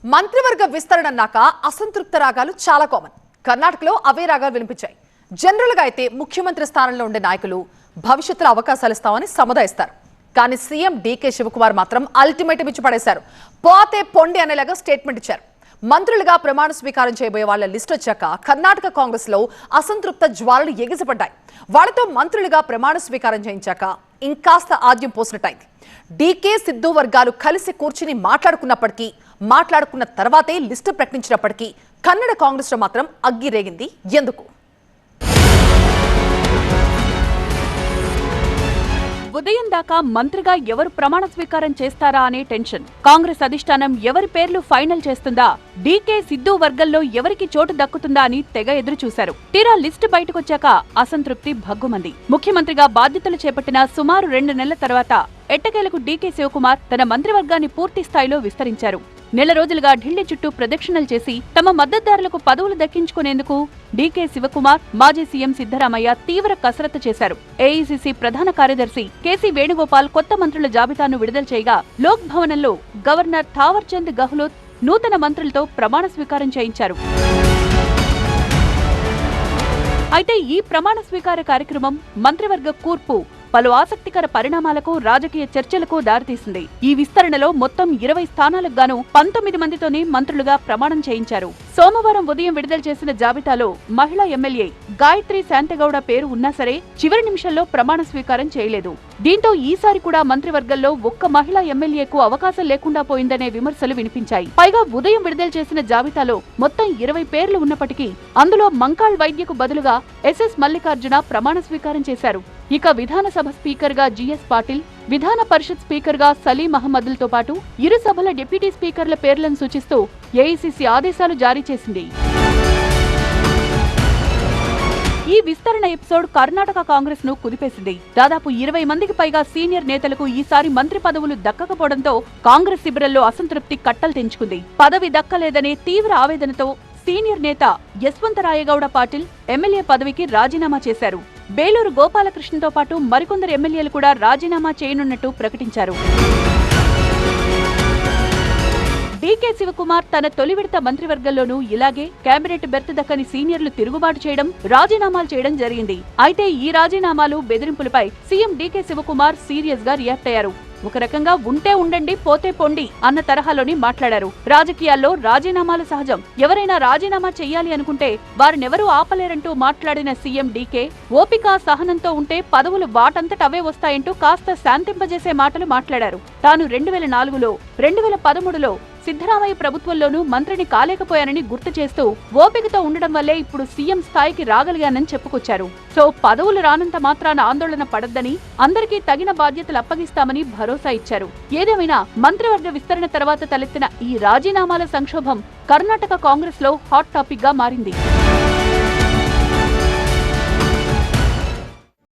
మంత్రివర్గ విస్తరణ అన్నాక అసంతృప్త రాగాలు చాలా కామన్. కర్ణాటకలో అవే రాగాలు వినిపించాయి. జనరల్ గా అయితే ముఖ్యమంత్రి స్థానంలో ఉండే నాయకులు భవిష్యత్తులో అవకాశాలు ఇస్తామని సముదాయిస్తారు. కానీ సీఎం డీకే శివకుమార్ మాత్రం అల్టిమేటం ఇచ్చి పడేశారు. పోతే పొండి అనేలాగా స్టేట్మెంట్ ఇచ్చారు. మంత్రులుగా ప్రమాణ స్వీకారం చేయబోయే వాళ్ళ లిస్ట్ వచ్చాక కర్ణాటక కాంగ్రెస్ లో అసంతృప్త జ్వాలలు ఎగిసిపడ్డాయి. వాళ్లతో మంత్రులుగా ప్రమాణ స్వీకారం చేయించాక ఇంకాస్త ఆద్యం పోసినట్టయింది. డీకే సిద్ధు వర్గాలు కలిసి కూర్చుని మాట్లాడుకున్న తర్వాతే లిస్టు ప్రకటించినప్పటికీ కన్నడ కాంగ్రెస్ లో మాత్రం అగ్గి రేగింది. ఎందుకు? ఉదయం దాకా మంత్రిగా ఎవరు ప్రమాణ స్వీకారం చేస్తారా అనే టెన్షన్. కాంగ్రెస్ అధిష్టానం ఎవరి పేర్లు ఫైనల్ చేస్తుందా, డీకే సిద్ధు వర్గంలో ఎవరికి చోటు దక్కుతుందా అని తెగ ఎదురు చూశారు. తీరా లిస్టు బయటకొచ్చాక అసంతృప్తి భగ్గుమంది. ముఖ్యమంత్రిగా బాధ్యతలు చేపట్టిన సుమారు 2 నెలల తర్వాత ఎట్టకేలకు డీకే శివకుమార్ తన మంత్రివర్గాన్ని పూర్తి స్థాయిలో విస్తరించారు. నెల రోజులుగా ఢిల్లీ చుట్టూ ప్రదక్షిణలు చేసి తమ మద్దతుదారులకు పదవులు దక్కించుకునేందుకు డీకే శివకుమార్, మాజీ సీఎం సిద్ధరామయ్య తీవ్ర కసరత్తు చేశారు. ఏఐసీసీ ప్రధాన కార్యదర్శి కేసీ వేణుగోపాల్ కొత్త మంత్రుల జాబితాను విడుదల చేయగా లోక్ భవనంలో గవర్నర్ థావర్ చంద్ గెహ్లోట్ నూతన మంత్రులతో ప్రమాణ స్వీకారం చేయించారు. అయితే ఈ ప్రమాణ స్వీకార కార్యక్రమం, మంత్రివర్గ కూర్పు పలు ఆసక్తికర పరిణామాలకు, రాజకీయ చర్చలకు దారితీసింది. ఈ విస్తరణలో మొత్తం 20 స్థానాలకు గాను 19 మందితోనే మంత్రులుగా ప్రమాణం చేయించారు. సోమవారం ఉదయం విడుదల చేసిన జాబితాలో మహిళా ఎమ్మెల్యే గాయత్రి శాంతగౌడ పేరు ఉన్నా సరే చివరి నిమిషంలో ప్రమాణ స్వీకారం చేయలేదు. దీంతో ఈసారి కూడా మంత్రివర్గంలో ఒక్క మహిళా ఎమ్మెల్యేకు అవకాశం లేకుండా పోయిందనే విమర్శలు వినిపించాయి. పైగా ఉదయం విడుదల చేసిన జాబితాలో మొత్తం 20 పేర్లు ఉన్నప్పటికీ అందులో మంకాళ్ వైద్యకు బదులుగా ఎస్ఎస్ మల్లికార్జున ప్రమాణ స్వీకారం చేశారు. ఇక విధానసభ స్పీకర్ గా జిఎస్ పాటిల్, విధాన పరిషత్ స్పీకర్ గా సలీం అహ్మద్లతో పాటు ఇరు సభల డిప్యూటీ స్పీకర్ల పేర్లను సూచిస్తూ ఏఐసీసీ ఆదేశాలు జారీ చేసింది. ఈ విస్తరణ ఎపిసోడ్ కర్ణాటక కాంగ్రెస్ ను కుదిపేసింది. దాదాపు 20 మందికి పైగా సీనియర్ నేతలకు ఈసారి మంత్రి పదవులు దక్కకపోవడంతో కాంగ్రెస్ శిబిరంలో అసంతృప్తి కట్టలు తెంచుకుంది. పదవి దక్కలేదనే తీవ్ర ఆవేదనతో సీనియర్ నేత యశ్వంతరాయగౌడ పాటిల్ ఎమ్మెల్యే పదవికి రాజీనామా చేశారు. బేలూరు గోపాలకృష్ణతో పాటు మరికొందరు ఎమ్మెల్యేలు కూడా రాజీనామా చేయనున్నట్టు ప్రకటించారు. డీకే శివకుమార్ తన తొలి విడత మంత్రివర్గంలోనూ ఇలాగే కేబినెట్ బెర్త్ దక్కని సీనియర్లు తిరుగుబాటు చేయడం, రాజీనామాలు చేయడం జరిగింది. అయితే ఈ రాజీనామాలు, బెదిరింపులపై సీఎం డీకే శివకుమార్ సీరియస్ గా రియాక్ట్ అయ్యారు. ఒక రకంగా ఉంటే ఉండండి, పోతే పొండి అన్న తరహాలోని మాట్లాడారు. రాజకీయాల్లో రాజీనామాలు సహజం. ఎవరైనా రాజీనామా చెయ్యాలి అనుకుంటే వారినెవరూ ఆపలేరంటూ మాట్లాడిన సీఎం డీకే ఓపిక, సహనంతో ఉంటే పదవులు వాటంతట అవే వస్తాయంటూ కాస్త శాంతింపజేసే మాటలు మాట్లాడారు. తాను 2004లో, 2013లో సిద్ధరామయ్య ప్రభుత్వంలోనూ మంత్రిని కాలేకపోయానని గుర్తు చేస్తూ ఓపికతో ఉండడం వల్లే ఇప్పుడు సీఎం స్థాయికి రాగలిగానని చెప్పుకొచ్చారు. సో పదవులు రానంత మాత్రాన ఆందోళన పడద్దని, అందరికీ తగిన బాధ్యతలు అప్పగిస్తామని భరోసా ఇచ్చారు. ఏదేమైనా మంత్రివర్గ విస్తరణ తర్వాత తలెత్తిన ఈ రాజీనామాల సంక్షోభం కర్ణాటక కాంగ్రెస్ లో హాట్ టాపిక్ గా మారింది.